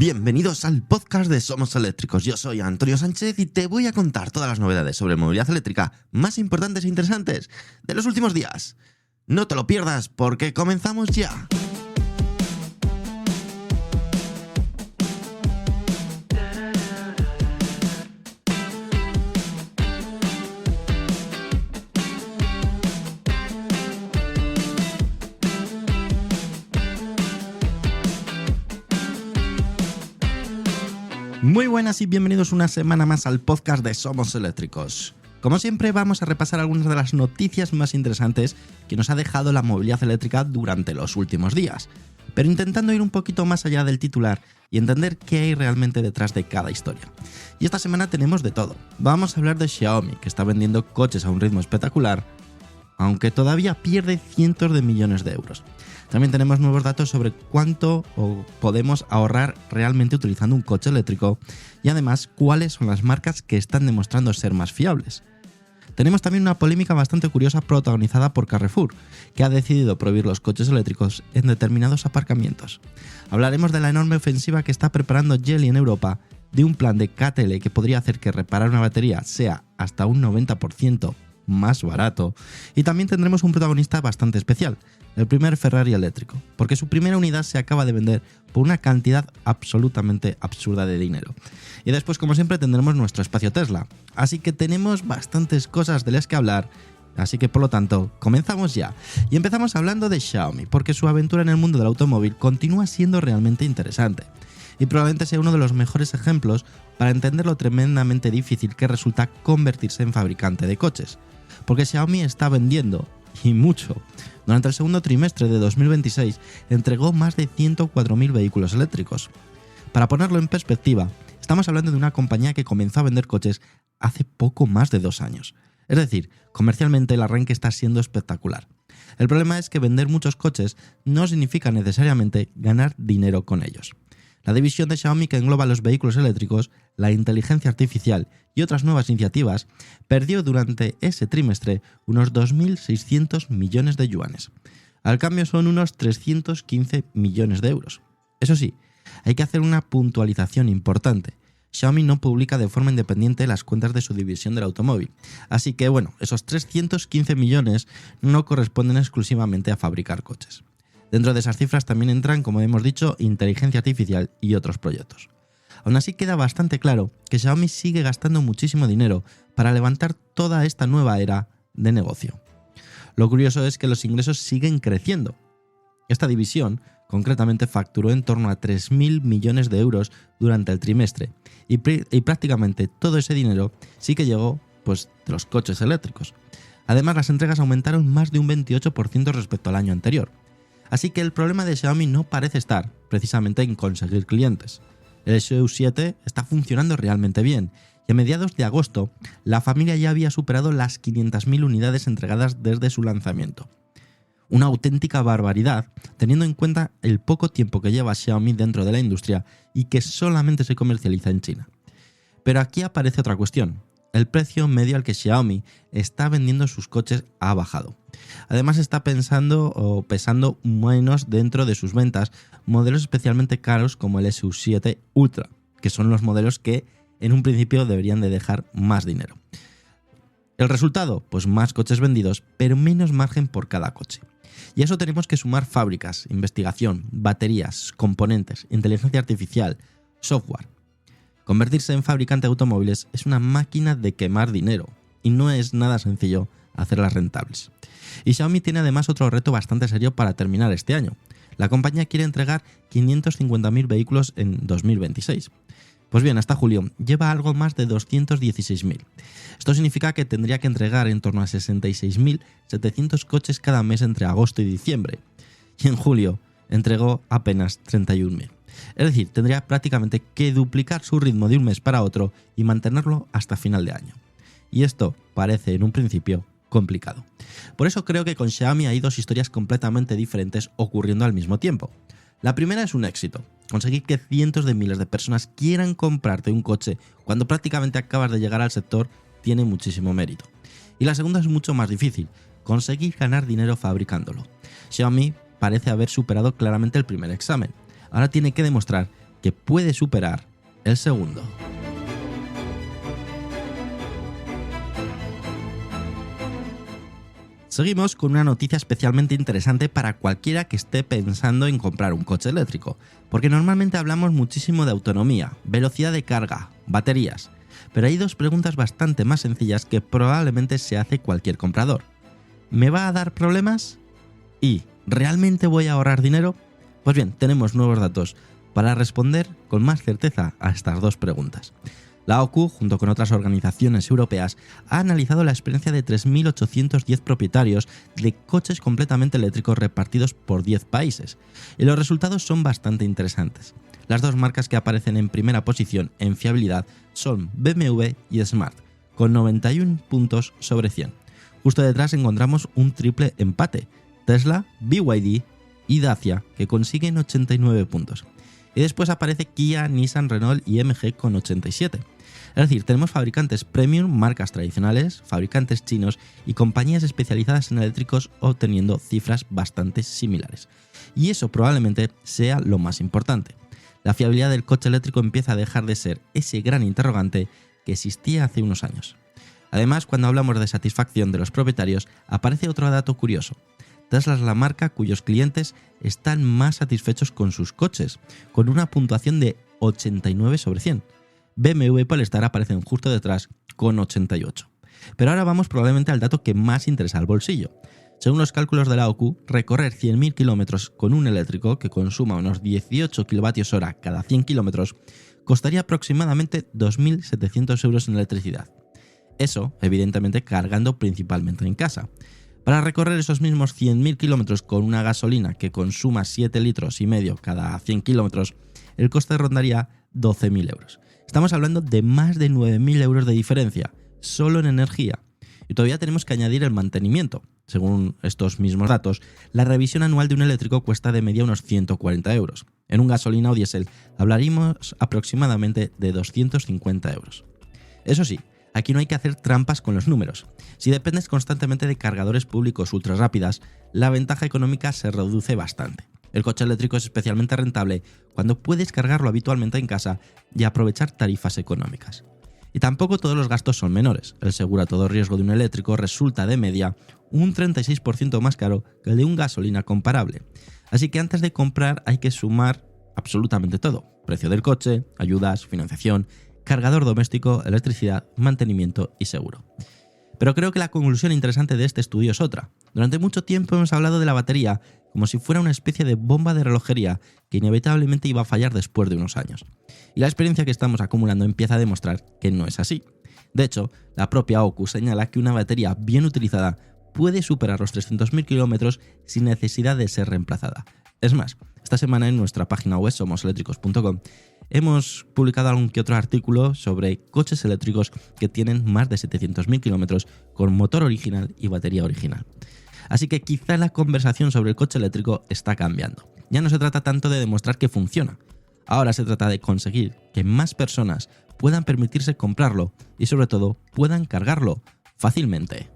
Bienvenidos al podcast de Somos Eléctricos. Yo soy Antonio Sánchez y te voy a contar todas las novedades sobre movilidad eléctrica más importantes e interesantes de los últimos días. No te lo pierdas porque comenzamos ya. Muy buenas y bienvenidos una semana más al podcast de Somos Eléctricos. Como siempre vamos a repasar algunas de las noticias más interesantes que nos ha dejado la movilidad eléctrica durante los últimos días, pero intentando ir un poquito más allá del titular y entender qué hay realmente detrás de cada historia. Y esta semana tenemos de todo. Vamos a hablar de Xiaomi, que está vendiendo coches a un ritmo espectacular, aunque todavía pierde cientos de millones de euros. También tenemos nuevos datos sobre cuánto podemos ahorrar realmente utilizando un coche eléctrico y además cuáles son las marcas que están demostrando ser más fiables. Tenemos también una polémica bastante curiosa protagonizada por Carrefour, que ha decidido prohibir los coches eléctricos en determinados aparcamientos. Hablaremos de la enorme ofensiva que está preparando Geely en Europa, de un plan de KTL que podría hacer que reparar una batería sea hasta un 90% más barato, y también tendremos un protagonista bastante especial, el primer Ferrari eléctrico, porque su primera unidad se acaba de vender por una cantidad absolutamente absurda de dinero. Y después, como siempre, tendremos nuestro espacio Tesla, así que tenemos bastantes cosas de las que hablar, así que por lo tanto, comenzamos ya. Y empezamos hablando de Xiaomi, porque su aventura en el mundo del automóvil continúa siendo realmente interesante, y probablemente sea uno de los mejores ejemplos para entender lo tremendamente difícil que resulta convertirse en fabricante de coches, porque Xiaomi está vendiendo, y mucho. Durante el segundo trimestre de 2026 entregó más de 104.000 vehículos eléctricos. Para ponerlo en perspectiva, estamos hablando de una compañía que comenzó a vender coches hace poco más de 2 años. Es decir, comercialmente el arranque está siendo espectacular. El problema es que vender muchos coches no significa necesariamente ganar dinero con ellos. La división de Xiaomi que engloba los vehículos eléctricos, la inteligencia artificial y otras nuevas iniciativas, perdió durante ese trimestre unos 2.600 millones de yuanes. Al cambio son unos 315 millones de euros. Eso sí, hay que hacer una puntualización importante. Xiaomi no publica de forma independiente las cuentas de su división del automóvil. Así que esos 315 millones no corresponden exclusivamente a fabricar coches. Dentro de esas cifras también entran, como hemos dicho, inteligencia artificial y otros proyectos. Aún así queda bastante claro que Xiaomi sigue gastando muchísimo dinero para levantar toda esta nueva era de negocio. Lo curioso es que los ingresos siguen creciendo. Esta división concretamente facturó en torno a 3.000 millones de euros durante el trimestre y prácticamente todo ese dinero sí que llegó de los coches eléctricos. Además, las entregas aumentaron más de un 28% respecto al año anterior. Así que el problema de Xiaomi no parece estar precisamente en conseguir clientes. El SU7 está funcionando realmente bien y a mediados de agosto la familia ya había superado las 500.000 unidades entregadas desde su lanzamiento. Una auténtica barbaridad teniendo en cuenta el poco tiempo que lleva Xiaomi dentro de la industria y que solamente se comercializa en China. Pero aquí aparece otra cuestión. El precio medio al que Xiaomi está vendiendo sus coches ha bajado. Además está pesando menos dentro de sus ventas modelos especialmente caros como el SU7 Ultra, que son los modelos que en un principio deberían de dejar más dinero. El resultado, más coches vendidos, pero menos margen por cada coche. Y a eso tenemos que sumar fábricas, investigación, baterías, componentes, inteligencia artificial, software. Convertirse en fabricante de automóviles es una máquina de quemar dinero y no es nada sencillo hacerlas rentables. Y Xiaomi tiene además otro reto bastante serio para terminar este año. La compañía quiere entregar 550.000 vehículos en 2026. Pues bien, hasta julio lleva algo más de 216.000. Esto significa que tendría que entregar en torno a 66.700 coches cada mes entre agosto y diciembre. Y en julio entregó apenas 31.000. Es decir, tendría prácticamente que duplicar su ritmo de un mes para otro y mantenerlo hasta final de año. Y esto parece en un principio complicado. Por eso creo que con Xiaomi hay dos historias completamente diferentes ocurriendo al mismo tiempo. La primera es un éxito, conseguir que cientos de miles de personas quieran comprarte un coche cuando prácticamente acabas de llegar al sector tiene muchísimo mérito. Y la segunda es mucho más difícil, conseguir ganar dinero fabricándolo. Xiaomi parece haber superado claramente el primer examen. Ahora tiene que demostrar que puede superar el segundo. Seguimos con una noticia especialmente interesante para cualquiera que esté pensando en comprar un coche eléctrico, porque normalmente hablamos muchísimo de autonomía, velocidad de carga, baterías, pero hay dos preguntas bastante más sencillas que probablemente se hace cualquier comprador. ¿Me va a dar problemas? ¿Y realmente voy a ahorrar dinero? Pues bien, tenemos nuevos datos para responder con más certeza a estas dos preguntas. La OCU, junto con otras organizaciones europeas, ha analizado la experiencia de 3.810 propietarios de coches completamente eléctricos repartidos por 10 países, y los resultados son bastante interesantes. Las dos marcas que aparecen en primera posición en fiabilidad son BMW y Smart, con 91 puntos sobre 100. Justo detrás encontramos un triple empate: Tesla, BYD y Dacia, que consiguen 89 puntos. Y después aparece Kia, Nissan, Renault y MG con 87. Es decir, tenemos fabricantes premium, marcas tradicionales, fabricantes chinos y compañías especializadas en eléctricos obteniendo cifras bastante similares. Y eso probablemente sea lo más importante. La fiabilidad del coche eléctrico empieza a dejar de ser ese gran interrogante que existía hace unos años. Además, cuando hablamos de satisfacción de los propietarios, aparece otro dato curioso. Tesla es la marca cuyos clientes están más satisfechos con sus coches, con una puntuación de 89 sobre 100. BMW y Polestar aparecen justo detrás con 88. Pero ahora vamos probablemente al dato que más interesa al bolsillo. Según los cálculos de la OCU, recorrer 100.000 kilómetros con un eléctrico que consuma unos 18 kWh cada 100 kilómetros costaría aproximadamente 2.700 euros en electricidad. Eso, evidentemente, cargando principalmente en casa. Para recorrer esos mismos 100.000 kilómetros con una gasolina que consuma 7,5 litros cada 100 kilómetros, el coste rondaría 12.000 euros. Estamos hablando de más de 9.000 euros de diferencia, solo en energía. Y todavía tenemos que añadir el mantenimiento. Según estos mismos datos, la revisión anual de un eléctrico cuesta de media unos 140 euros. En un gasolina o diésel hablaríamos aproximadamente de 250 euros. Eso sí, aquí no hay que hacer trampas con los números. Si dependes constantemente de cargadores públicos ultra rápidas, la ventaja económica se reduce bastante. El coche eléctrico es especialmente rentable cuando puedes cargarlo habitualmente en casa y aprovechar tarifas económicas. Y tampoco todos los gastos son menores. El seguro a todo riesgo de un eléctrico resulta de media un 36% más caro que el de un gasolina comparable. Así que antes de comprar hay que sumar absolutamente todo: precio del coche, ayudas, financiación, cargador doméstico, electricidad, mantenimiento y seguro. Pero creo que la conclusión interesante de este estudio es otra. Durante mucho tiempo hemos hablado de la batería como si fuera una especie de bomba de relojería que inevitablemente iba a fallar después de unos años. Y la experiencia que estamos acumulando empieza a demostrar que no es así. De hecho, la propia OCU señala que una batería bien utilizada puede superar los 300.000 kilómetros sin necesidad de ser reemplazada. Es más, esta semana en nuestra página web somoseléctricos.com hemos publicado algún que otro artículo sobre coches eléctricos que tienen más de 700.000 kilómetros con motor original y batería original. Así que quizá la conversación sobre el coche eléctrico está cambiando. Ya no se trata tanto de demostrar que funciona. Ahora se trata de conseguir que más personas puedan permitirse comprarlo y sobre todo puedan cargarlo fácilmente.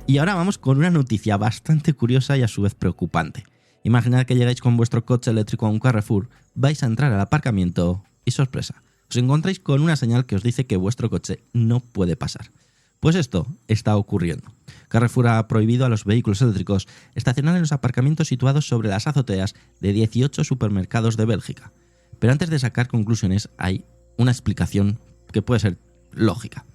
Y ahora vamos con una noticia bastante curiosa y a su vez preocupante. Imaginad que llegáis con vuestro coche eléctrico a un Carrefour, vais a entrar al aparcamiento y sorpresa, os encontráis con una señal que os dice que vuestro coche no puede pasar. Pues esto está ocurriendo. Carrefour ha prohibido a los vehículos eléctricos estacionar en los aparcamientos situados sobre las azoteas de 18 supermercados de Bélgica. Pero antes de sacar conclusiones hay una explicación que puede ser lógica.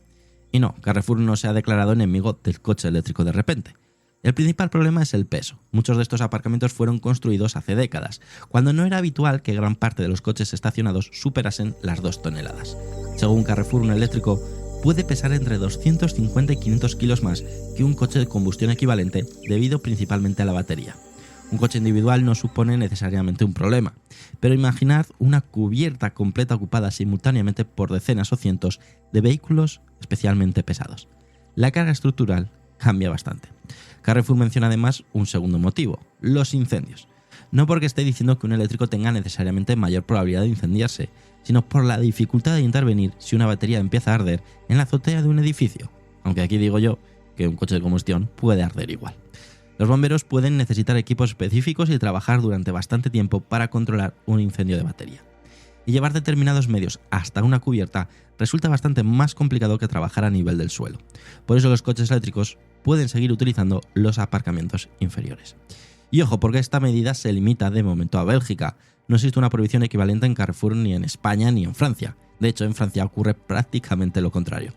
Y no, Carrefour no se ha declarado enemigo del coche eléctrico de repente. El principal problema es el peso. Muchos de estos aparcamientos fueron construidos hace décadas, cuando no era habitual que gran parte de los coches estacionados superasen las 2 toneladas. Según Carrefour, un eléctrico puede pesar entre 250 y 500 kilos más que un coche de combustión equivalente, debido principalmente a la batería. Un coche individual no supone necesariamente un problema, pero imaginad una cubierta completa ocupada simultáneamente por decenas o cientos de vehículos especialmente pesados. La carga estructural cambia bastante. Carrefour menciona además un segundo motivo: los incendios. No porque esté diciendo que un eléctrico tenga necesariamente mayor probabilidad de incendiarse, sino por la dificultad de intervenir si una batería empieza a arder en la azotea de un edificio. Aunque aquí digo yo que un coche de combustión puede arder igual. Los bomberos pueden necesitar equipos específicos y trabajar durante bastante tiempo para controlar un incendio de batería. Y llevar determinados medios hasta una cubierta resulta bastante más complicado que trabajar a nivel del suelo. Por eso los coches eléctricos pueden seguir utilizando los aparcamientos inferiores. Y ojo, porque esta medida se limita de momento a Bélgica. No existe una prohibición equivalente en Carrefour ni en España ni en Francia. De hecho, en Francia ocurre prácticamente lo contrario.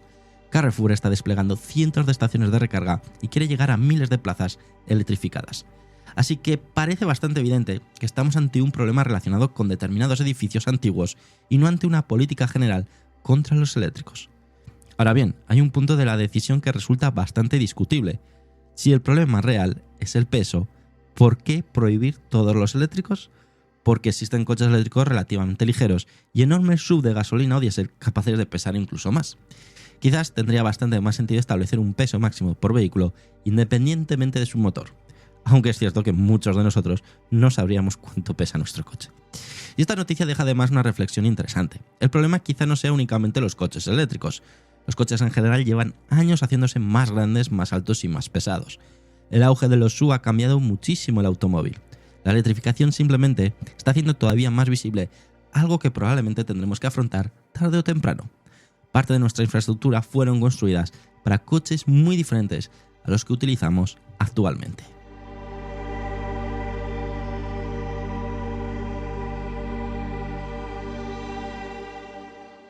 Carrefour está desplegando cientos de estaciones de recarga y quiere llegar a miles de plazas electrificadas. Así que parece bastante evidente que estamos ante un problema relacionado con determinados edificios antiguos y no ante una política general contra los eléctricos. Ahora bien, hay un punto de la decisión que resulta bastante discutible. Si el problema real es el peso, ¿por qué prohibir todos los eléctricos? Porque existen coches eléctricos relativamente ligeros y enormes SUV de gasolina o diésel capaces de pesar incluso más. Quizás tendría bastante más sentido establecer un peso máximo por vehículo independientemente de su motor, aunque es cierto que muchos de nosotros no sabríamos cuánto pesa nuestro coche. Y esta noticia deja además una reflexión interesante. El problema quizá no sea únicamente los coches eléctricos. Los coches en general llevan años haciéndose más grandes, más altos y más pesados. El auge de los SUV ha cambiado muchísimo el automóvil. La electrificación simplemente está haciendo todavía más visible algo que probablemente tendremos que afrontar tarde o temprano. Parte de nuestra infraestructura fueron construidas para coches muy diferentes a los que utilizamos actualmente.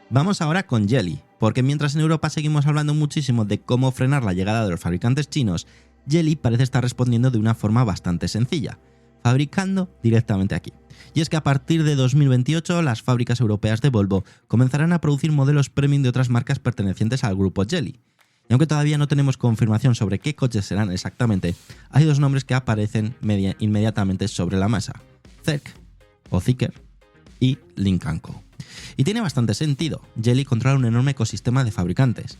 Vamos ahora con Geely, porque mientras en Europa seguimos hablando muchísimo de cómo frenar la llegada de los fabricantes chinos, Geely parece estar respondiendo de una forma bastante sencilla, fabricando directamente aquí. Y es que a partir de 2028 las fábricas europeas de Volvo comenzarán a producir modelos premium de otras marcas pertenecientes al grupo Geely. Y aunque todavía no tenemos confirmación sobre qué coches serán exactamente, hay dos nombres que aparecen inmediatamente sobre la mesa: Zeekr y Lynk & Co. Y tiene bastante sentido. Geely controla un enorme ecosistema de fabricantes.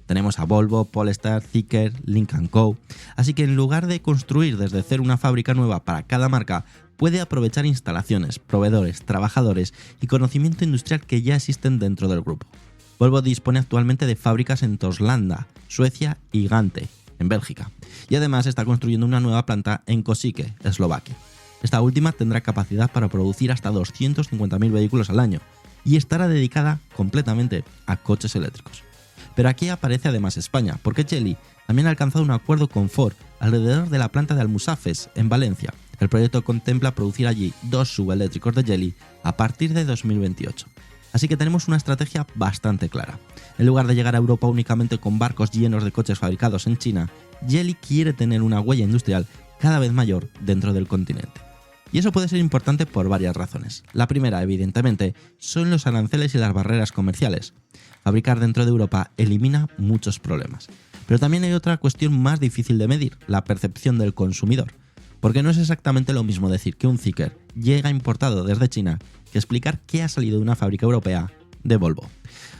Tenemos a Volvo, Polestar, Zeekr, Lynk & Co. Así que en lugar de construir desde cero una fábrica nueva para cada marca, puede aprovechar instalaciones, proveedores, trabajadores y conocimiento industrial que ya existen dentro del grupo. Volvo dispone actualmente de fábricas en Torslanda, Suecia y Gante, en Bélgica. Y además está construyendo una nueva planta en Košice, Eslovaquia. Esta última tendrá capacidad para producir hasta 250.000 vehículos al año y estará dedicada completamente a coches eléctricos. Pero aquí aparece además España, porque Geely también ha alcanzado un acuerdo con Ford alrededor de la planta de Almusafes, en Valencia. El proyecto contempla producir allí 2 subeléctricos de Geely a partir de 2028. Así que tenemos una estrategia bastante clara. En lugar de llegar a Europa únicamente con barcos llenos de coches fabricados en China, Geely quiere tener una huella industrial cada vez mayor dentro del continente. Y eso puede ser importante por varias razones. La primera, evidentemente, son los aranceles y las barreras comerciales. Fabricar dentro de Europa elimina muchos problemas. Pero también hay otra cuestión más difícil de medir, la percepción del consumidor. Porque no es exactamente lo mismo decir que un Zeekr llega importado desde China que explicar que ha salido de una fábrica europea de Volvo,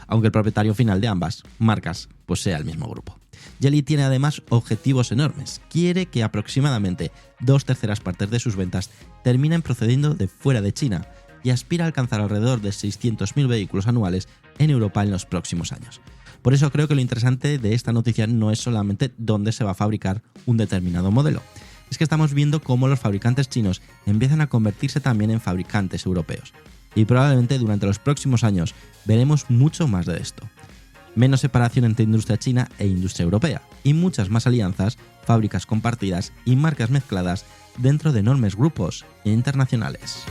aunque el propietario final de ambas marcas pues sea el mismo grupo. Geely tiene además objetivos enormes. Quiere que aproximadamente 2/3 partes de sus ventas terminen procediendo de fuera de China y aspira a alcanzar alrededor de 600.000 vehículos anuales en Europa en los próximos años. Por eso creo que lo interesante de esta noticia no es solamente dónde se va a fabricar un determinado modelo. Es que estamos viendo cómo los fabricantes chinos empiezan a convertirse también en fabricantes europeos. Y probablemente durante los próximos años veremos mucho más de esto. Menos separación entre industria china e industria europea, y muchas más alianzas, fábricas compartidas y marcas mezcladas dentro de enormes grupos internacionales.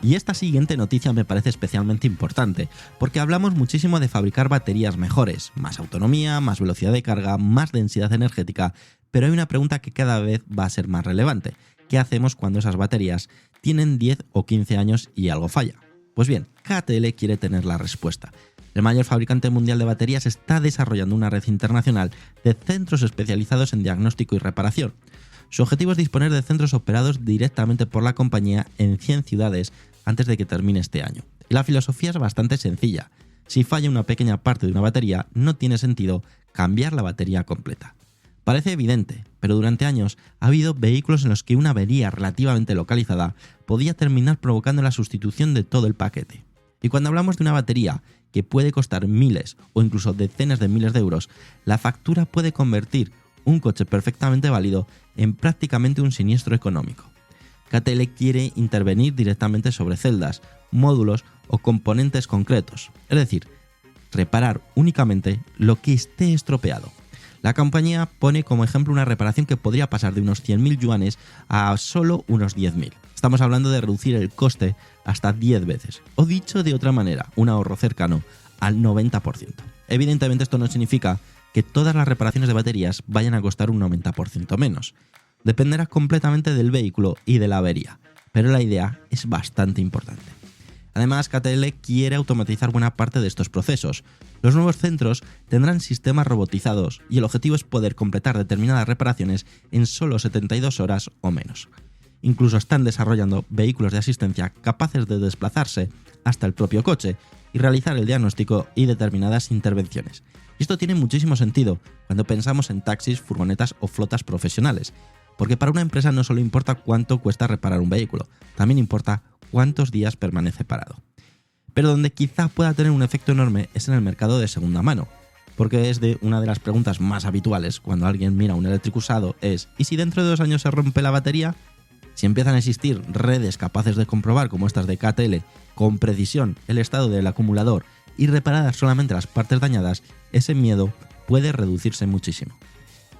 Y esta siguiente noticia me parece especialmente importante, porque hablamos muchísimo de fabricar baterías mejores, más autonomía, más velocidad de carga, más densidad energética, pero hay una pregunta que cada vez va a ser más relevante. ¿Qué hacemos cuando esas baterías tienen 10 o 15 años y algo falla? Pues bien, CATL quiere tener la respuesta. El mayor fabricante mundial de baterías está desarrollando una red internacional de centros especializados en diagnóstico y reparación. Su objetivo es disponer de centros operados directamente por la compañía en 100 ciudades antes de que termine este año. Y la filosofía es bastante sencilla. Si falla una pequeña parte de una batería, no tiene sentido cambiar la batería completa. Parece evidente, pero durante años ha habido vehículos en los que una avería relativamente localizada podía terminar provocando la sustitución de todo el paquete. Y cuando hablamos de una batería que puede costar miles o incluso decenas de miles de euros, la factura puede convertir un coche perfectamente válido en prácticamente un siniestro económico. KTL quiere intervenir directamente sobre celdas, módulos o componentes concretos, es decir, reparar únicamente lo que esté estropeado. La compañía pone como ejemplo una reparación que podría pasar de unos 100.000 yuanes a solo unos 10.000. Estamos hablando de reducir el coste hasta 10 veces, o dicho de otra manera, un ahorro cercano al 90%. Evidentemente esto no significa que todas las reparaciones de baterías vayan a costar un 90% menos. Dependerá completamente del vehículo y de la avería, pero la idea es bastante importante. Además, KTL quiere automatizar buena parte de estos procesos. Los nuevos centros tendrán sistemas robotizados y el objetivo es poder completar determinadas reparaciones en solo 72 horas o menos. Incluso están desarrollando vehículos de asistencia capaces de desplazarse hasta el propio coche y realizar el diagnóstico y determinadas intervenciones. Y esto tiene muchísimo sentido cuando pensamos en taxis, furgonetas o flotas profesionales, porque para una empresa no solo importa cuánto cuesta reparar un vehículo, también importa cuántos días permanece parado. Pero donde quizá pueda tener un efecto enorme es en el mercado de segunda mano, porque es una de las preguntas más habituales cuando alguien mira un eléctrico usado es ¿y si dentro de 2 años se rompe la batería? Si empiezan a existir redes capaces de comprobar como estas de KTL con precisión el estado del acumulador y reparar solamente las partes dañadas, ese miedo puede reducirse muchísimo.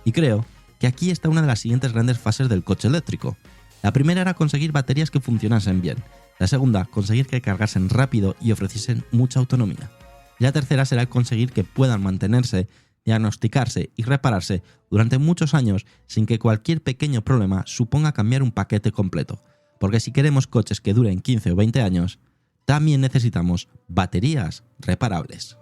Y creo que aquí está una de las siguientes grandes fases del coche eléctrico. La primera era conseguir baterías que funcionasen bien. La segunda, conseguir que cargasen rápido y ofreciesen mucha autonomía. Y la tercera será conseguir que puedan mantenerse, diagnosticarse y repararse durante muchos años sin que cualquier pequeño problema suponga cambiar un paquete completo. Porque si queremos coches que duren 15 o 20 años, también necesitamos baterías reparables.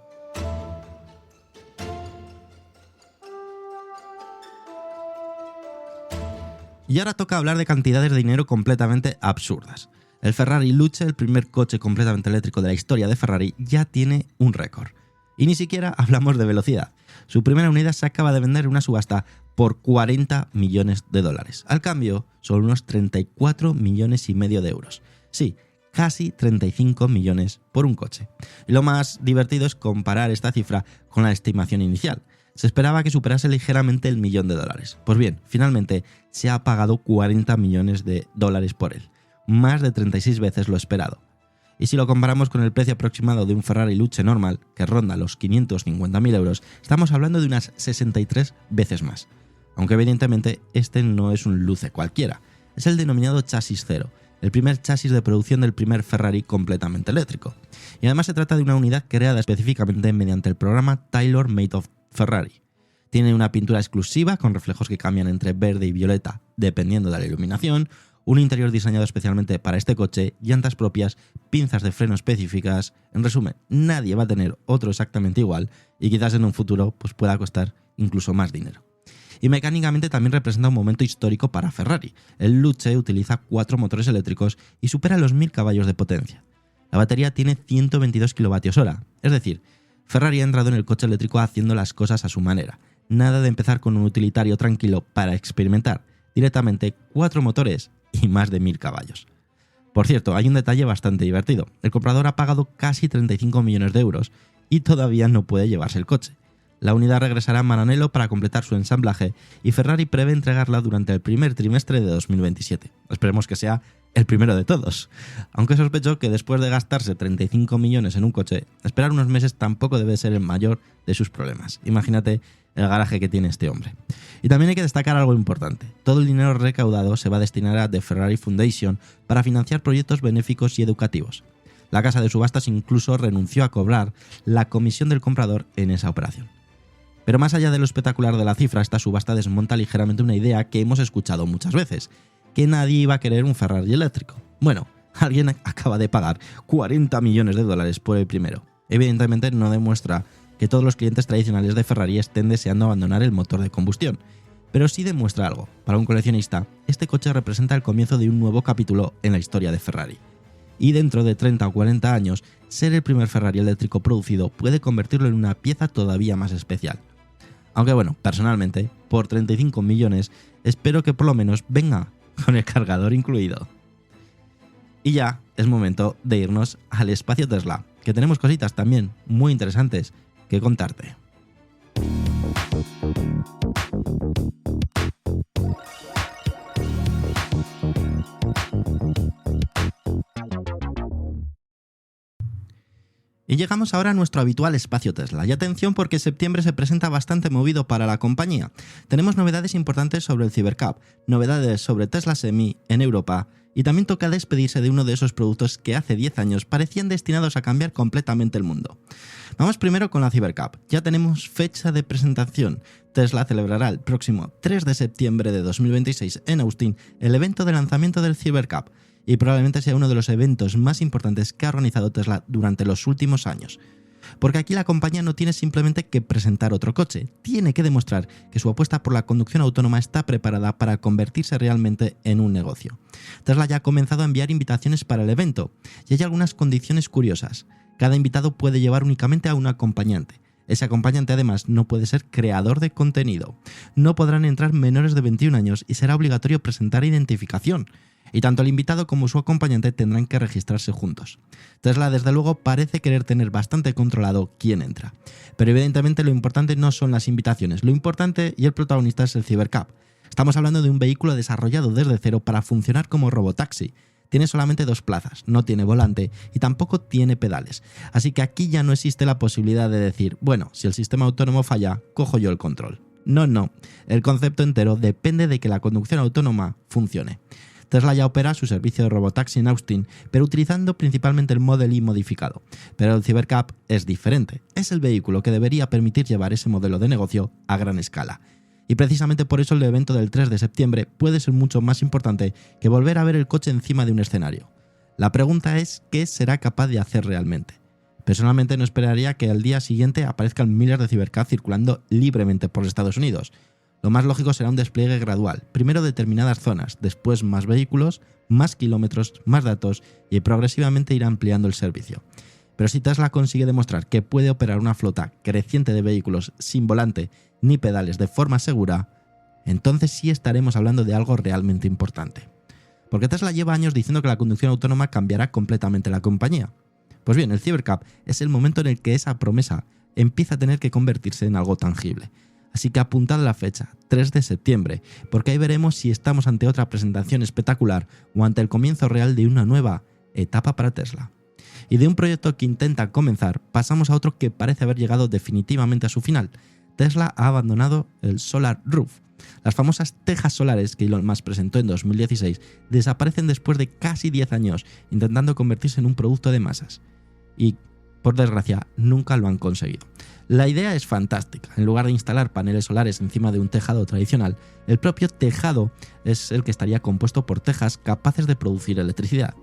Y ahora toca hablar de cantidades de dinero completamente absurdas. El Ferrari Luce, el primer coche completamente eléctrico de la historia de Ferrari, ya tiene un récord. Y ni siquiera hablamos de velocidad. Su primera unidad se acaba de vender en una subasta por 40 millones de dólares. Al cambio, son unos 34 millones y medio de euros. Sí, casi 35 millones por un coche. Y lo más divertido es comparar esta cifra con la estimación inicial. Se esperaba que superase ligeramente el $1.000.000. Pues bien, finalmente se ha pagado 40 millones de dólares por él, más de 36 veces lo esperado. Y si lo comparamos con el precio aproximado de un Ferrari Luce normal, que ronda los 550.000 euros, estamos hablando de unas 63 veces más. Aunque evidentemente este no es un Luce cualquiera, es el denominado chasis cero, el primer chasis de producción del primer Ferrari completamente eléctrico. Y además se trata de una unidad creada específicamente mediante el programa Tailor Made of Ferrari. Tiene una pintura exclusiva con reflejos que cambian entre verde y violeta dependiendo de la iluminación, un interior diseñado especialmente para este coche, llantas propias, pinzas de freno específicas. En resumen, nadie va a tener otro exactamente igual y quizás en un futuro pues pueda costar incluso más dinero. Y mecánicamente también representa un momento histórico para Ferrari. El Luce utiliza 4 motores eléctricos y supera los 1000 caballos de potencia. La batería tiene 122 kWh, es decir, Ferrari ha entrado en el coche eléctrico haciendo las cosas a su manera. Nada de empezar con un utilitario tranquilo para experimentar. Directamente 4 motores y más de 1000 caballos. Por cierto, hay un detalle bastante divertido. El comprador ha pagado casi 35 millones de euros y todavía no puede llevarse el coche. La unidad regresará a Maranello para completar su ensamblaje y Ferrari prevé entregarla durante el primer trimestre de 2027. Esperemos que sea el primero de todos. Aunque sospecho que después de gastarse 35 millones en un coche, esperar unos meses tampoco debe ser el mayor de sus problemas. Imagínate el garaje que tiene este hombre. Y también hay que destacar algo importante. Todo el dinero recaudado se va a destinar a The Ferrari Foundation para financiar proyectos benéficos y educativos. La casa de subastas incluso renunció a cobrar la comisión del comprador en esa operación. Pero más allá de lo espectacular de la cifra, esta subasta desmonta ligeramente una idea que hemos escuchado muchas veces, que nadie iba a querer un Ferrari eléctrico. Bueno, alguien acaba de pagar 40 millones de dólares por el primero. Evidentemente no demuestra que todos los clientes tradicionales de Ferrari estén deseando abandonar el motor de combustión, pero sí demuestra algo. Para un coleccionista, este coche representa el comienzo de un nuevo capítulo en la historia de Ferrari. Y dentro de 30 o 40 años, ser el primer Ferrari eléctrico producido puede convertirlo en una pieza todavía más especial. Aunque bueno, personalmente, por 35 millones, espero que por lo menos venga con el cargador incluido. Y ya es momento de irnos al espacio Tesla. que tenemos cositas también muy interesantes que contarte. Y llegamos ahora a nuestro habitual espacio Tesla. Y atención porque septiembre se presenta bastante movido para la compañía. Tenemos novedades importantes sobre el Cybercab, novedades sobre Tesla Semi en Europa y también toca despedirse de uno de esos productos que hace 10 años parecían destinados a cambiar completamente el mundo. Vamos primero con la Cybercab. Ya tenemos fecha de presentación. Tesla celebrará el próximo 3 de septiembre de 2026 en Austin el evento de lanzamiento del Cybercab. Y probablemente sea uno de los eventos más importantes que ha organizado Tesla durante los últimos años. Porque aquí la compañía no tiene simplemente que presentar otro coche, tiene que demostrar que su apuesta por la conducción autónoma está preparada para convertirse realmente en un negocio. Tesla ya ha comenzado a enviar invitaciones para el evento, y hay algunas condiciones curiosas. Cada invitado puede llevar únicamente a un acompañante. Ese acompañante además no puede ser creador de contenido. No podrán entrar menores de 21 años y será obligatorio presentar identificación. Y tanto el invitado como su acompañante tendrán que registrarse juntos. Tesla, desde luego, parece querer tener bastante controlado quién entra. Pero evidentemente lo importante no son las invitaciones, lo importante y el protagonista es el Cybercab. Estamos hablando de un vehículo desarrollado desde cero para funcionar como robotaxi. Tiene solamente 2 plazas, no tiene volante y tampoco tiene pedales. Así que aquí ya no existe la posibilidad de decir, bueno, si el sistema autónomo falla, cojo yo el control. No. El concepto entero depende de que la conducción autónoma funcione. Tesla ya opera su servicio de robotaxi en Austin, pero utilizando principalmente el Model Y modificado. Pero el Cybercab es diferente. Es el vehículo que debería permitir llevar ese modelo de negocio a gran escala. Y precisamente por eso el evento del 3 de septiembre puede ser mucho más importante que volver a ver el coche encima de un escenario. La pregunta es, ¿qué será capaz de hacer realmente? Personalmente no esperaría que al día siguiente aparezcan miles de Cybercab circulando libremente por Estados Unidos. Lo más lógico será un despliegue gradual, primero determinadas zonas, después más vehículos, más kilómetros, más datos y progresivamente irá ampliando el servicio. Pero si Tesla consigue demostrar que puede operar una flota creciente de vehículos sin volante ni pedales de forma segura, entonces sí estaremos hablando de algo realmente importante. Porque Tesla lleva años diciendo que la conducción autónoma cambiará completamente la compañía. Pues bien, el Cybercab es el momento en el que esa promesa empieza a tener que convertirse en algo tangible. Así que apuntad la fecha, 3 de septiembre, porque ahí veremos si estamos ante otra presentación espectacular o ante el comienzo real de una nueva etapa para Tesla. Y de un proyecto que intenta comenzar, pasamos a otro que parece haber llegado definitivamente a su final. Tesla ha abandonado el Solar Roof. Las famosas tejas solares que Elon Musk presentó en 2016 desaparecen después de casi 10 años, intentando convertirse en un producto de masas. Y, por desgracia, nunca lo han conseguido. La idea es fantástica. En lugar de instalar paneles solares encima de un tejado tradicional, el propio tejado es el que estaría compuesto por tejas capaces de producir electricidad.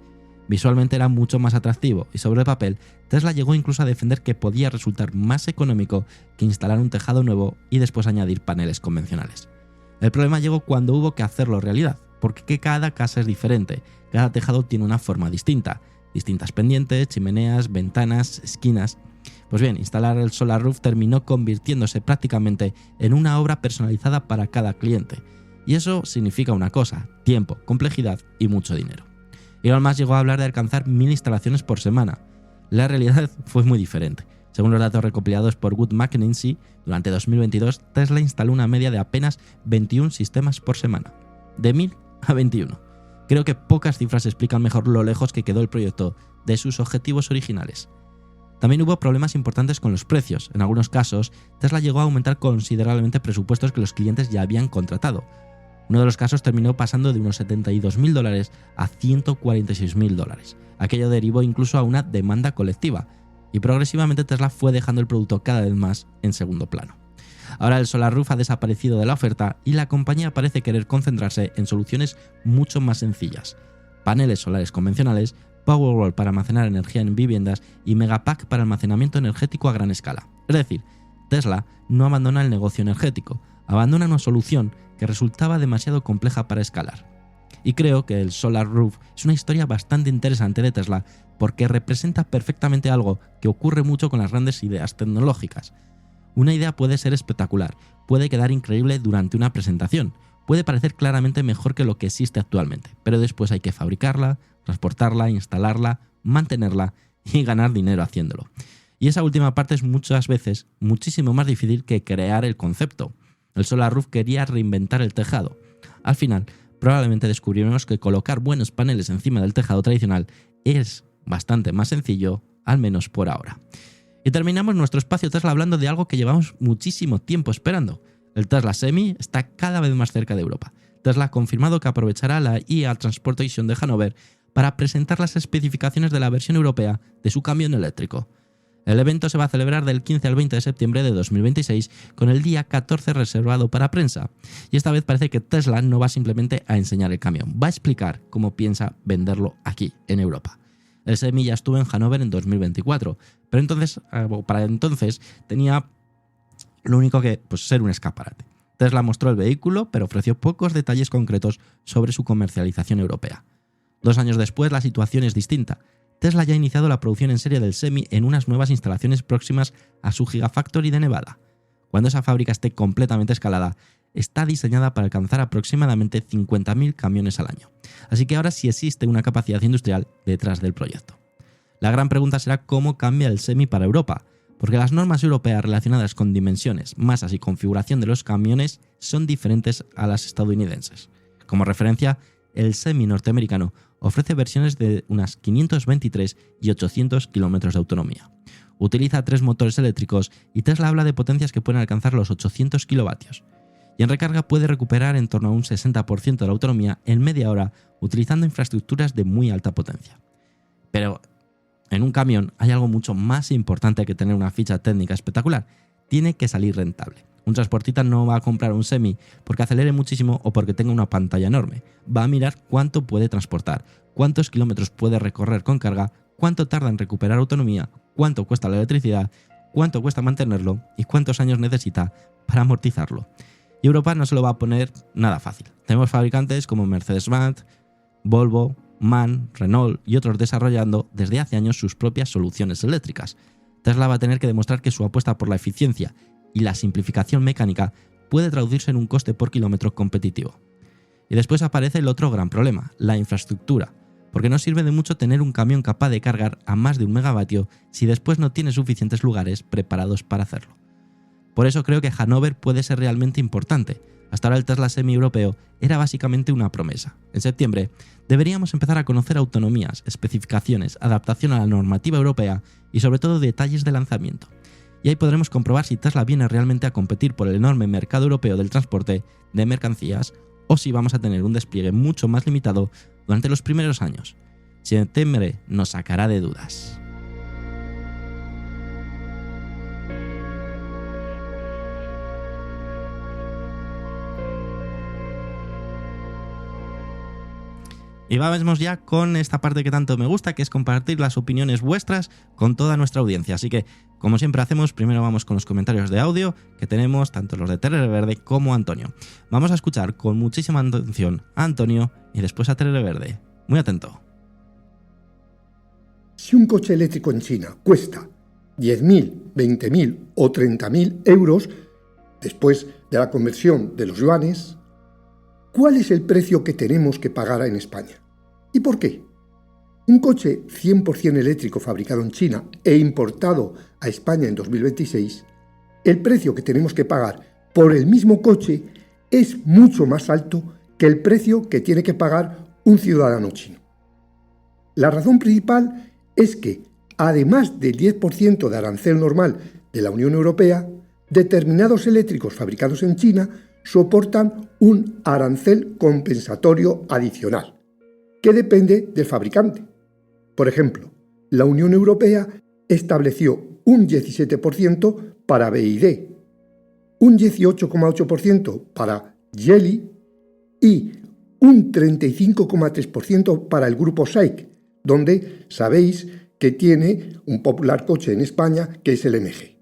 Visualmente era mucho más atractivo y sobre el papel, Tesla llegó incluso a defender que podía resultar más económico que instalar un tejado nuevo y después añadir paneles convencionales. El problema llegó cuando hubo que hacerlo realidad, porque cada casa es diferente, cada tejado tiene una forma distinta, distintas pendientes, chimeneas, ventanas, esquinas. Pues bien, instalar el Solar Roof terminó convirtiéndose prácticamente en una obra personalizada para cada cliente. Y eso significa una cosa: tiempo, complejidad y mucho dinero. Elon Musk llegó a hablar de alcanzar 1000 instalaciones por semana. La realidad fue muy diferente. Según los datos recopilados por Wood Mackenzie, durante 2022 Tesla instaló una media de apenas 21 sistemas por semana. De 1000 a 21. Creo que pocas cifras explican mejor lo lejos que quedó el proyecto de sus objetivos originales. También hubo problemas importantes con los precios. En algunos casos, Tesla llegó a aumentar considerablemente presupuestos que los clientes ya habían contratado. Uno de los casos terminó pasando de unos $72.000 a $146.000. Aquello derivó incluso a una demanda colectiva, y progresivamente Tesla fue dejando el producto cada vez más en segundo plano. Ahora el Solar Roof ha desaparecido de la oferta y la compañía parece querer concentrarse en soluciones mucho más sencillas: paneles solares convencionales, Powerwall para almacenar energía en viviendas y Megapack para almacenamiento energético a gran escala. Es decir, Tesla no abandona el negocio energético, abandona una solución que resultaba demasiado compleja para escalar. Y creo que el Solar Roof es una historia bastante interesante de Tesla porque representa perfectamente algo que ocurre mucho con las grandes ideas tecnológicas. Una idea puede ser espectacular, puede quedar increíble durante una presentación, puede parecer claramente mejor que lo que existe actualmente, pero después hay que fabricarla, transportarla, instalarla, mantenerla y ganar dinero haciéndolo. Y esa última parte es muchas veces muchísimo más difícil que crear el concepto. El Solar Roof quería reinventar el tejado. Al final, probablemente descubriremos que colocar buenos paneles encima del tejado tradicional es bastante más sencillo, al menos por ahora. Y terminamos nuestro espacio Tesla hablando de algo que llevamos muchísimo tiempo esperando. El Tesla Semi está cada vez más cerca de Europa. Tesla ha confirmado que aprovechará la IAA Transportation de Hannover para presentar las especificaciones de la versión europea de su camión eléctrico. El evento se va a celebrar del 15 al 20 de septiembre de 2026, con el día 14 reservado para prensa. Y esta vez parece que Tesla no va simplemente a enseñar el camión, va a explicar cómo piensa venderlo aquí, en Europa. El Semi ya estuvo en Hannover en 2024, pero para entonces tenía lo único que ser un escaparate. Tesla mostró el vehículo, pero ofreció pocos detalles concretos sobre su comercialización europea. 2 años después, la situación es distinta. Tesla ya ha iniciado la producción en serie del Semi en unas nuevas instalaciones próximas a su Gigafactory de Nevada. Cuando esa fábrica esté completamente escalada, está diseñada para alcanzar aproximadamente 50.000 camiones al año. Así que ahora sí existe una capacidad industrial detrás del proyecto. La gran pregunta será cómo cambia el Semi para Europa, porque las normas europeas relacionadas con dimensiones, masas y configuración de los camiones son diferentes a las estadounidenses. Como referencia, el Semi norteamericano ofrece versiones de unas 523 y 800 km de autonomía. Utiliza 3 motores eléctricos y Tesla habla de potencias que pueden alcanzar los 800 kilovatios. Y en recarga puede recuperar en torno a un 60% de la autonomía en media hora utilizando infraestructuras de muy alta potencia. Pero en un camión hay algo mucho más importante que tener una ficha técnica espectacular. Tiene que salir rentable. Un transportista no va a comprar un Semi porque acelere muchísimo o porque tenga una pantalla enorme. Va a mirar cuánto puede transportar, cuántos kilómetros puede recorrer con carga, cuánto tarda en recuperar autonomía, cuánto cuesta la electricidad, cuánto cuesta mantenerlo y cuántos años necesita para amortizarlo. Y Europa no se lo va a poner nada fácil. Tenemos fabricantes como Mercedes-Benz, Volvo, MAN, Renault y otros desarrollando desde hace años sus propias soluciones eléctricas. Tesla va a tener que demostrar que su apuesta por la eficiencia y la simplificación mecánica puede traducirse en un coste por kilómetro competitivo. Y después aparece el otro gran problema, la infraestructura, porque no sirve de mucho tener un camión capaz de cargar a más de 1 megavatio si después no tiene suficientes lugares preparados para hacerlo. Por eso creo que Hannover puede ser realmente importante. Hasta ahora el Tesla Semi europeo era básicamente una promesa. En septiembre deberíamos empezar a conocer autonomías, especificaciones, adaptación a la normativa europea y sobre todo detalles de lanzamiento. Y ahí podremos comprobar si Tesla viene realmente a competir por el enorme mercado europeo del transporte de mercancías o si vamos a tener un despliegue mucho más limitado durante los primeros años. Septiembre nos sacará de dudas. Y vamos ya con esta parte que tanto me gusta, que es compartir las opiniones vuestras con toda nuestra audiencia. Así que, como siempre hacemos, primero vamos con los comentarios de audio, que tenemos tanto los de Terere Verde como Antonio. Vamos a escuchar con muchísima atención a Antonio y después a Terere Verde. Muy atento. Si un coche eléctrico en China cuesta 10.000, 20.000 o 30.000 euros, después de la conversión de los yuanes, ¿cuál es el precio que tenemos que pagar en España? ¿Y por qué? Un coche 100% eléctrico fabricado en China e importado a España en 2026, el precio que tenemos que pagar por el mismo coche es mucho más alto que el precio que tiene que pagar un ciudadano chino. La razón principal es que, además del 10% de arancel normal de la Unión Europea, determinados eléctricos fabricados en China soportan un arancel compensatorio adicional, que depende del fabricante. Por ejemplo, la Unión Europea estableció un 17% para BYD, un 18,8% para Geely y un 35,3% para el grupo SAIC, donde sabéis que tiene un popular coche en España que es el MG.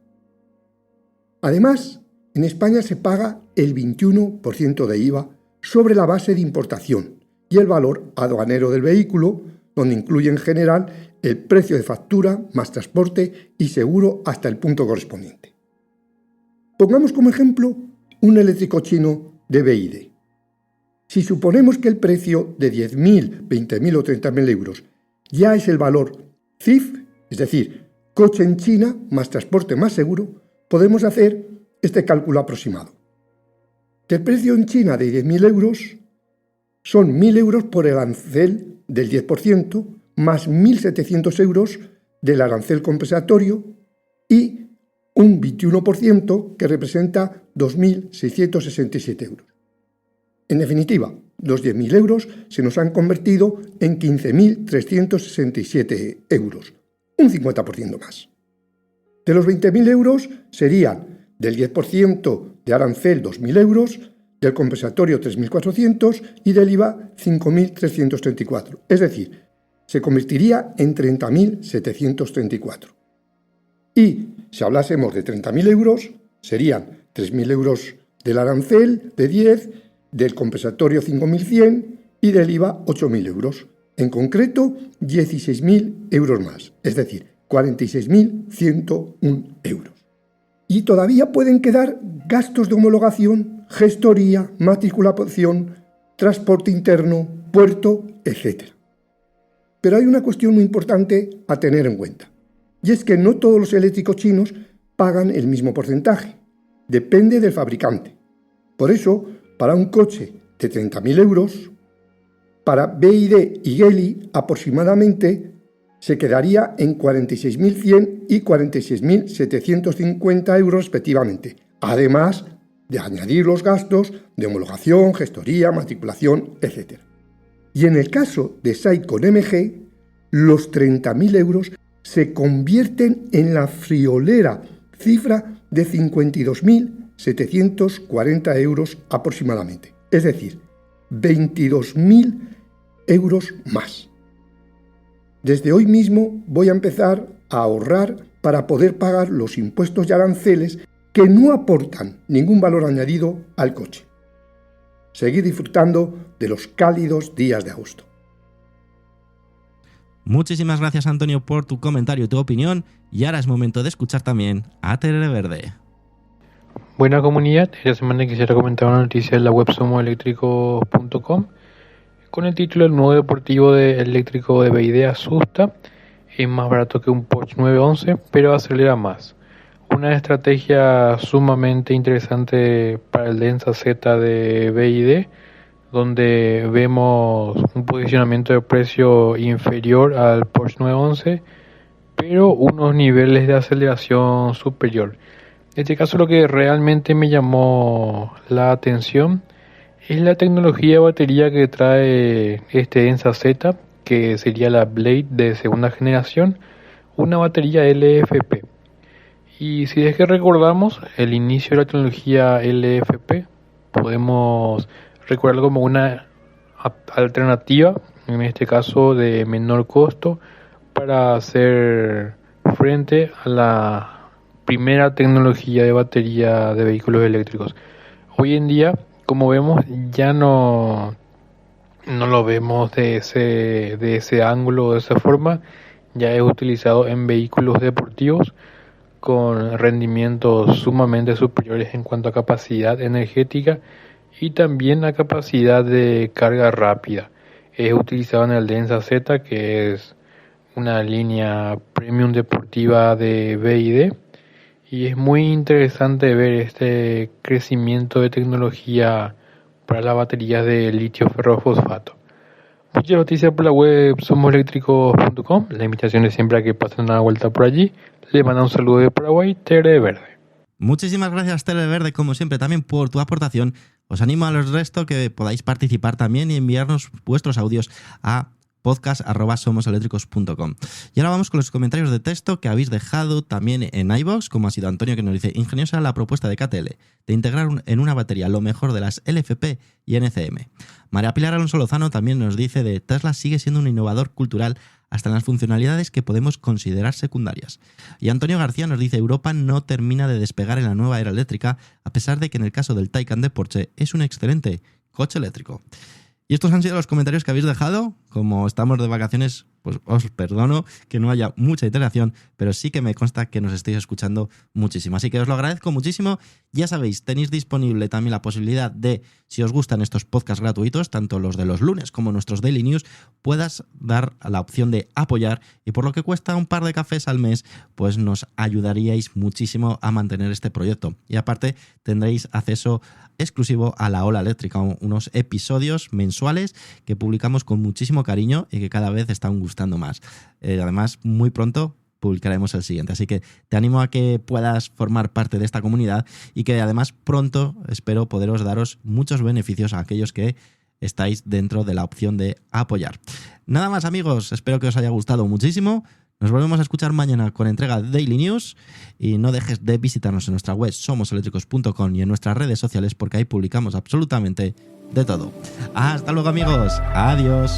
Además, en España se paga el 21% de IVA sobre la base de importación y el valor aduanero del vehículo, donde incluye en general el precio de factura más transporte y seguro hasta el punto correspondiente. Pongamos como ejemplo un eléctrico chino de BYD. Si suponemos que el precio de 10.000, 20.000 o 30.000 euros ya es el valor CIF, es decir, coche en China más transporte más seguro, podemos hacer este cálculo aproximado. El precio en China de 10.000 euros son 1.000 euros por el arancel del 10%, más 1.700 euros del arancel compensatorio y un 21% que representa 2.667 euros. En definitiva, los 10.000 euros se nos han convertido en 15.367 euros, un 50% más. De los 20.000 euros serían del 10% de arancel 2.000 euros, del compensatorio 3.400 y del IVA 5.334. Es decir, se convertiría en 30.734. Y si hablásemos de 30.000 euros, serían 3.000 euros del arancel de 10, del compensatorio 5.100 y del IVA 8.000 euros. En concreto, 16.000 euros más, es decir, 46.101 euros. Y todavía pueden quedar gastos de homologación, gestoría, matriculación, transporte interno, puerto, etc. Pero hay una cuestión muy importante a tener en cuenta, y es que no todos los eléctricos chinos pagan el mismo porcentaje. Depende del fabricante. Por eso, para un coche de 30.000 euros, para BYD y Geely aproximadamente se quedaría en 46.100 y 46.750 euros respectivamente, además de añadir los gastos de homologación, gestoría, matriculación, etc. Y en el caso de SAIC con MG, los 30.000 euros se convierten en la friolera cifra de 52.740 euros aproximadamente, es decir, 22.000 euros más. Desde hoy mismo voy a empezar a ahorrar para poder pagar los impuestos y aranceles que no aportan ningún valor añadido al coche. Seguid disfrutando de los cálidos días de agosto. Muchísimas gracias, Antonio, por tu comentario y tu opinión. Y ahora es momento de escuchar también a Televerde. Buena comunidad, esta semana quisiera comentar una noticia de la web somoseléctricos.com con el título: el nuevo deportivo eléctrico de BYD asusta, es más barato que un Porsche 911, pero acelera más. Una estrategia sumamente interesante para el Denza Z de BYD, donde vemos un posicionamiento de precio inferior al Porsche 911, pero unos niveles de aceleración superior. En este caso, lo que realmente me llamó la atención es la tecnología de batería que trae este Denza Z, que sería la Blade de segunda generación, una batería LFP. Y si es que recordamos el inicio de la tecnología LFP, podemos recordarlo como una alternativa, en este caso de menor costo, para hacer frente a la primera tecnología de batería de vehículos eléctricos. Hoy en día, como vemos, ya no lo vemos de ese ángulo, de esa forma. Ya es utilizado en vehículos deportivos con rendimientos sumamente superiores en cuanto a capacidad energética y también a capacidad de carga rápida. Es utilizado en el Denza Z, que es una línea premium deportiva de BYD, y es muy interesante ver este crecimiento de tecnología para las baterías de litio ferrofosfato. Muchas noticias por la web somoseléctricos.com. La invitación es siempre a que pasen una vuelta por allí. Les manda un saludo de Paraguay, Televerde. Muchísimas gracias, Televerde, como siempre, también por tu aportación. Os animo a los resto que podáis participar también y enviarnos vuestros audios a podcast@somoseléctricos.com. Y ahora vamos con los comentarios de texto que habéis dejado también en iVoox, como ha sido Antonio, que nos dice: ingeniosa la propuesta de KTL de integrar en una batería lo mejor de las LFP y NCM. María Pilar Alonso Lozano también nos dice: de Tesla sigue siendo un innovador cultural hasta en las funcionalidades que podemos considerar secundarias. Y Antonio García nos dice: Europa no termina de despegar en la nueva era eléctrica, a pesar de que en el caso del Taycan de Porsche es un excelente coche eléctrico. Y estos han sido los comentarios que habéis dejado. como estamos de vacaciones, pues os perdono que no haya mucha interacción, pero sí que me consta que nos estéis escuchando muchísimo. Así que os lo agradezco muchísimo. Ya sabéis, tenéis disponible también la posibilidad de, si os gustan estos podcasts gratuitos, tanto los de los lunes como nuestros Daily News, puedas dar a la opción de apoyar, y por lo que cuesta un par de cafés al mes, pues nos ayudaríais muchísimo a mantener este proyecto. Y aparte tendréis acceso exclusivo a La Ola Eléctrica, unos episodios mensuales que publicamos con muchísimo cariño y que cada vez están gustando más. Además, muy pronto publicaremos el siguiente, así que te animo a que puedas formar parte de esta comunidad y que además pronto espero poderos daros muchos beneficios a aquellos que estáis dentro de la opción de apoyar. Nada más, amigos, espero que os haya gustado muchísimo. Nos volvemos a escuchar mañana con entrega de Daily News, y no dejes de visitarnos en nuestra web somoseléctricos.com y en nuestras redes sociales, porque ahí publicamos absolutamente de todo. Hasta luego, amigos. Adiós.